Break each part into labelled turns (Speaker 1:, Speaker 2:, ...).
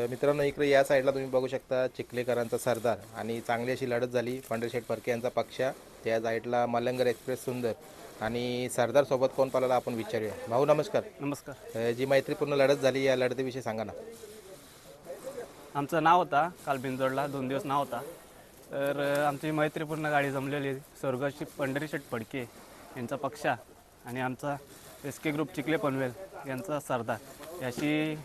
Speaker 1: मित्रांनो, इकडे या साईडला तुम्ही बघू शकता चिखलेकरांचा सरदार आणि चांगली अशी लढत झाली. पंढरीशेठ फडके यांचा पक्ष, त्या साईडला मलंगर एक्सप्रेस सुंदर आणि सरदार सोबत कोण पळाला आपण विचारूया. भाऊ नमस्कार.
Speaker 2: नमस्कार.
Speaker 1: जी मैत्रीपूर्ण लढत झाली या लढतीविषयी सांगा ना.
Speaker 2: आमचं नाव होता काल बिंजोडला 2 दिवस नाव होता. तर आमची मैत्रीपूर्ण गाडी जमलेली स्वर्गशी पंढरीशेठ फडके यांचा पक्ष आणि आमचा SK ग्रुप चिखले पनवेल यांचा सरदार याशी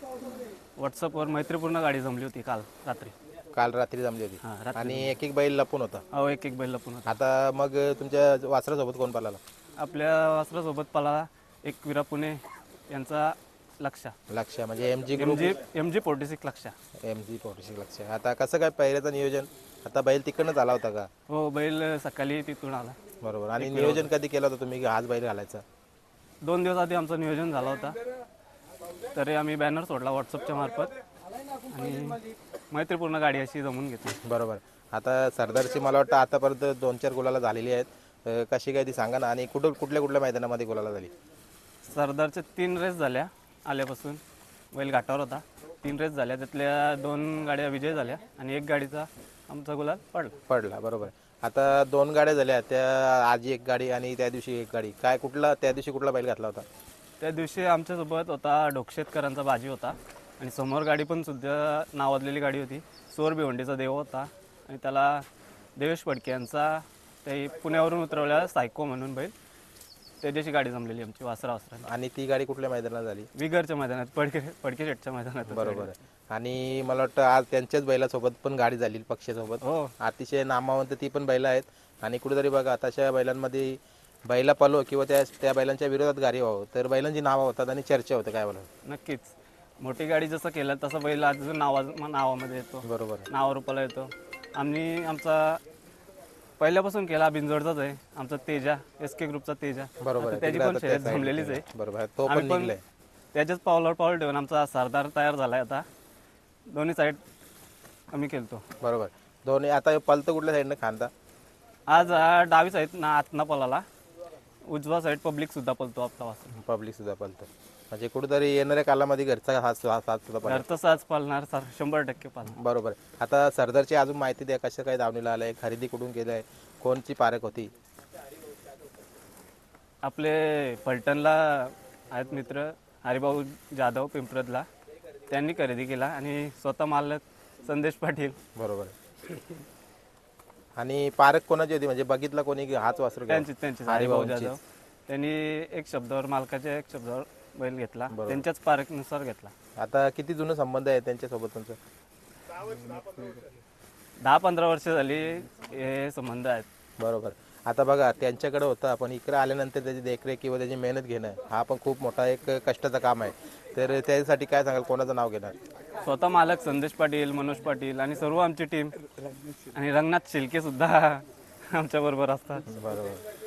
Speaker 2: व्हॉट्सअपवर मैत्रीपूर्ण गाडी जमली होती
Speaker 1: काल रात्री जमली होती.
Speaker 2: रात्री.
Speaker 1: आणि एक एक बैल लपून होता.
Speaker 2: हो, एक बैल लपून होता.
Speaker 1: आता मग तुमच्या वासरासोबत कोण पळाला?
Speaker 2: आपल्या वासरासोबत पळाला एक विरा पुणे यांचा लक्ष
Speaker 1: म्हणजे MG ग्रुप
Speaker 2: MG 46 लक्ष.
Speaker 1: MG 46 लक्ष. आता कसं काय पहिल्याचं नियोजन? आता बैल तिकडनंच आला होता का?
Speaker 2: हो, बैल सकाळी तिथून आला.
Speaker 1: बरोबर. आणि नियोजन कधी केलं होतं तुम्ही आज बैल घालायचा?
Speaker 2: 2 दिवस आधी आमचं नियोजन झालं होता. तरी आम्ही बॅनर सोडला व्हॉट्सअपच्या मार्फत आणि मैत्रीपूर्ण गाडी अशी जमून घेतली.
Speaker 1: बरोबर. आता सरदारची मला वाटतं आतापर्यंत 2-4 गुलाला झालेली आहेत. कशी काय ती सांगा ना. आणि कुठल्या मैदानामध्ये गुलाला झाली?
Speaker 2: सरदारच्या 3 रेस झाल्या आल्यापासून. बैल घाटावर होता. 3 रेस झाल्या, त्यातल्या 2 गाड्या विजय झाल्या आणि 1 गाडीचा आमचा गुलाल पडला.
Speaker 1: बरोबर. आता 2 गाड्या झाल्या, त्या आज एक गाडी आणि त्या दिवशी एक गाडी. त्या दिवशी कुठला बैल घातला होता?
Speaker 2: त्या दिवशी आमच्यासोबत होता ढोक्षेतकरांचा बाजी होता आणि समोर गाडी पण सुद्धा नावाजलेली गाडी होती. सोर भिवंडीचा देव होता आणि त्याला देवेश फडके यांचा ते पुण्यावरून उतरवल्या सायको म्हणून बैल, त्याच्याशी गाडी जमलेली आमची वासरा.
Speaker 1: आणि ती गाडी कुठल्या मैदानात झाली?
Speaker 2: विगरच्या मैदानात, फडके शेटच्या मैदानात.
Speaker 1: बरोबर. आणि मला वाटतं आज त्यांच्याच बैलासोबत पण गाडी झाली पक्षासोबत.
Speaker 2: हो,
Speaker 1: अतिशय नामावंत ती पण बैलं आहेत. आणि कुठेतरी बघा तशा बैलांमध्ये बैला पलो किंवा त्या बैलांच्या विरोधात गाडी व्हावं तर बैलांची नावं होतात आणि चर्चा होतं. काय बोला?
Speaker 2: नक्कीच. मोठी गाडी जसं केलं तसं बैल अजून नावामध्ये येतो.
Speaker 1: बरोबर.
Speaker 2: नावारूपाला येतो. आम्ही आमचा पहिल्यापासून केला बिंजोडचाच आहे आमचा तेजा, SK ग्रुपचा तेजा.
Speaker 1: बरोबर.
Speaker 2: त्याची पण शर्यत जमलेलीच आहे.
Speaker 1: बरोबर. तो पण निघलाय.
Speaker 2: त्याच्याच पावलावर पाऊल ठेवून आमचा सरदार तयार झालाय. आता दोन्ही साईड आम्ही खेळतो.
Speaker 1: बरोबर. दोन्ही. आता पलतं कुठल्या साईडनं? खांदा
Speaker 2: आज डावी साईड ना आतना पळाला, उजवा साईड पब्लिक सुद्धा पळतो आपला वासर.
Speaker 1: पब्लिक सुद्धा पलतं. म्हणजे कुठेतरी येणाऱ्या कालामध्ये घरचा हात सुद्धा पळणार.
Speaker 2: घरचा साज पाळणार 100% पाळणार.
Speaker 1: बरोबर. आता सरदारची अजून माहिती द्या. कसं काय दावणीला आलंय? खरेदी कुठून केलंय? कोणची पारख होती?
Speaker 2: आपले फलटणला आहेत मित्र हरिभाऊ जाधव पिंपरदला, त्यांनी खरेदी केला आणि स्वतः मालक संदेश पाटील.
Speaker 1: बरोबर. आणि पारख कोणाची होती? म्हणजे बघितला कोणी हाच वासरू?
Speaker 2: त्यांची हरिभाऊ जाधव. त्यांनी एक शब्दावर, मालकाच्या एक शब्दावर बैल घेतला, त्यांच्याच पारखनुसार घेतला.
Speaker 1: आता किती जुनं संबंध आहे त्यांच्यासोबत तुमचं?
Speaker 2: 10-15 वर्ष झाली हे संबंध आहेत.
Speaker 1: बरोबर. आता बघा त्यांच्याकडे होतं, आपण इकडे आल्यानंतर त्याची देखरेख किंवा त्याची मेहनत घेणं हा पण खूप मोठा एक कष्टाचं काम आहे. तर त्यासाठी काय सांगाल? कोणाचं नाव घेणार?
Speaker 2: स्वतः मालक संदेश पाटील, मनोज पाटील आणि सर्व आमची टीम आणि रंगनाथ शिल्के सुद्धा आमच्या बरोबर असतात.
Speaker 1: बरोबर.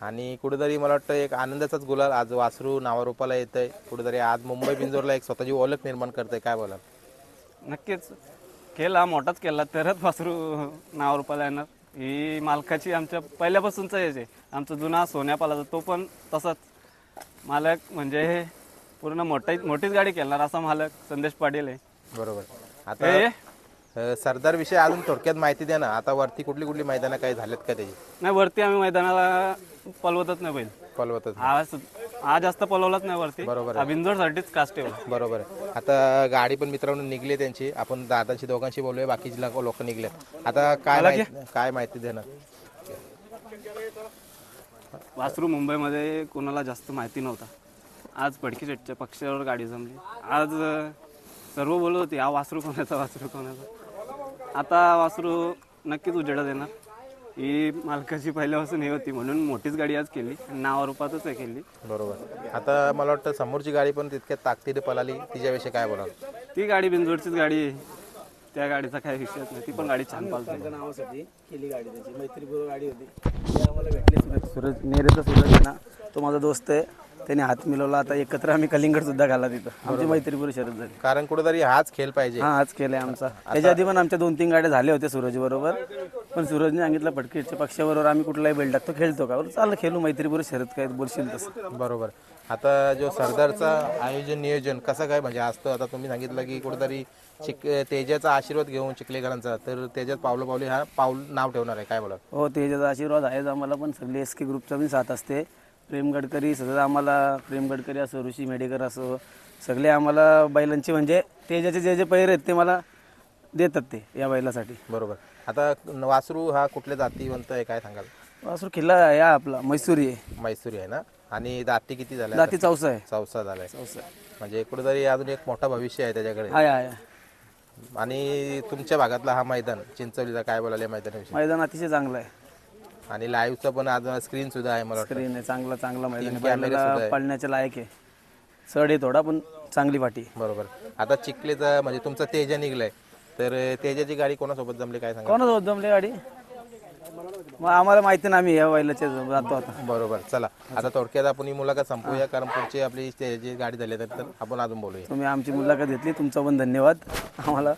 Speaker 1: आणि कुठेतरी मला वाटतं एक आनंदाचाच गुलाल आज वासरू नावारूपाला येतंय. कुठेतरी आज मुंबई बिंजोरला एक स्वतःची ओळख निर्माण करतंय. काय बोलाल?
Speaker 2: नक्कीच. केला मोठाच केला तरच वासरू नावारूपाला येणार. ही मालकाची आमच्या पहिल्यापासूनच आहे. आमचा जुना सोन्यापालाचा तो पण तसाच मालक, म्हणजे पूर्ण मोठीच गाडी खेळणार असा मालक संदेश पाटील आहे.
Speaker 1: बरोबर. आता सरदार विषयी अजून थोडक्यात माहिती द्या ना. आता वरती कुठली मैदानं काय झालेत का त्याची?
Speaker 2: नाही, वरती आम्ही मैदानाला पलवतच नाही बैल.
Speaker 1: पलवतच
Speaker 2: आज जास्त पलवलाच नाही वरती.
Speaker 1: बरोबर.
Speaker 2: बिंजोडसाठीच कास्ट ठेवला.
Speaker 1: बरोबर. आता गाडी पण मित्रांनो निघली त्यांची. आपण दादांशी दोघांशी बोलूया. बाकीचे लोक निघलेत. आता काय माहिती देणार?
Speaker 2: वासरू मुंबईमध्ये कोणाला जास्त माहिती नव्हता. आज फडके शेटच्या पक्षावर गाडी जमली. आज सर्व बोलत होते हा वासरू कोणाचा. आता वासरू नक्कीच उजेडात येणार. ही मालकाची पहिल्यापासून हे होती म्हणून मोठीच गाडी आज केली, नावारूपातच आहे केली.
Speaker 1: बरोबर. आता मला वाटतं समोरची गाडी पण तितक्या ताकदीने पळाली. तिच्याविषयी काय बोलाल?
Speaker 2: ती गाडी बिंजोडचीच गाडी आहे. त्या गाडीचा काही विषयच नाही. ती पण गाडी छान पालते.
Speaker 3: नावासाठी केली गाडी त्याची. मैत्रीपूर्ण गाडी होती. ते आम्हाला भेटले सूरज नेरेचा सूरज आहे ना, तो माझा दोस्त आहे. त्याने हात मिळवला. आता एकत्र आम्ही कलिंगड सुद्धा घाला तिथं. आमची मैत्रीपूर्ण शरद झाली.
Speaker 1: कारण कुठेतरी हाच खेळ पाहिजे.
Speaker 3: हाच खेळ आहे आमचा. त्याच्या आधी पण आमच्या 2-3 गाड्या झाल्या होत्या सूरज बरोबर. पण सूरजने सांगितलं फडकेच्या पक्षाबरोबर आम्ही कुठलाही बैल टाकतो, खेळतो का? चाललं खेळू मैत्रीपूर्ण शरद, काय बोलशील तसं.
Speaker 1: बरोबर. आता जो सरदारचा आयोजन नियोजन कसं काय म्हणजे असतं, आता तुम्ही सांगितलं की कुठेतरी तेजाचा आशीर्वाद घेऊन चिखलेकरांचा, तर त्याच्यात पावलं पावली हा पाऊल नाव ठेवणार आहे, काय बोला?
Speaker 3: हो त्याचा आशीर्वाद आहेच आम्हाला, पण सगळे SK ग्रुपचा पण साथ असते. प्रेम गडकरी सतत आम्हाला, प्रेम गडकरी असो, ऋषी मेडेकर असो, सगळे आम्हाला बैलांचे म्हणजे तेजाचे जे जे पैर आहेत ते मला देतात ते या बैलासाठी.
Speaker 1: बरोबर. आता वासरू हा कुठल्या जातीवंत आहे, काय सांगाल?
Speaker 3: वासरू किल्ला या आपला मैसुरी आहे,
Speaker 1: मैसुरी आहे ना. आणि दाती किती झाल्या?
Speaker 3: दाती चौसा आहे.
Speaker 1: चौसा झालाय. म्हणजे कुठेतरी अजून एक मोठा भविष्य आहे त्याच्याकडे.
Speaker 3: आहे.
Speaker 1: आणि तुमच्या भागातला हा मैदान चिंचवलीचा, काय बोलाल या मैदानाविषयी?
Speaker 3: मैदान अतिशय चांगलं आहे.
Speaker 1: आणि लाईव्हचं पण आज स्क्रीन सुद्धा आहे मला वाटतं.
Speaker 3: स्क्रीन आहे, चांगला मैदान आहे.
Speaker 1: कॅमेरे सुद्धा
Speaker 3: बैलाला
Speaker 1: आहे.
Speaker 3: पळण्याच्या लायक आहे. चढ आहे थोडा पण चांगली पाठी.
Speaker 1: बरोबर. आता चिखलेचा म्हणजे तुमचा तेजा निघलाय, तर तेजाची गाडी कोणासोबत जमली, काय सांगा?
Speaker 3: कोणाच जमली गाडी? मग आम्हाला माहिती नाही, आम्ही या बैलाचे जातो आता.
Speaker 1: बरोबर. चला आता थोडक्यात आपण ही मुलाखत संपवूया, कारण पुढची आपली तेजाची गाडी झाली तर आपण अजून बोलूया.
Speaker 3: तुम्ही आमची मुलाखत घेतली, तुमचा पण धन्यवाद आम्हाला.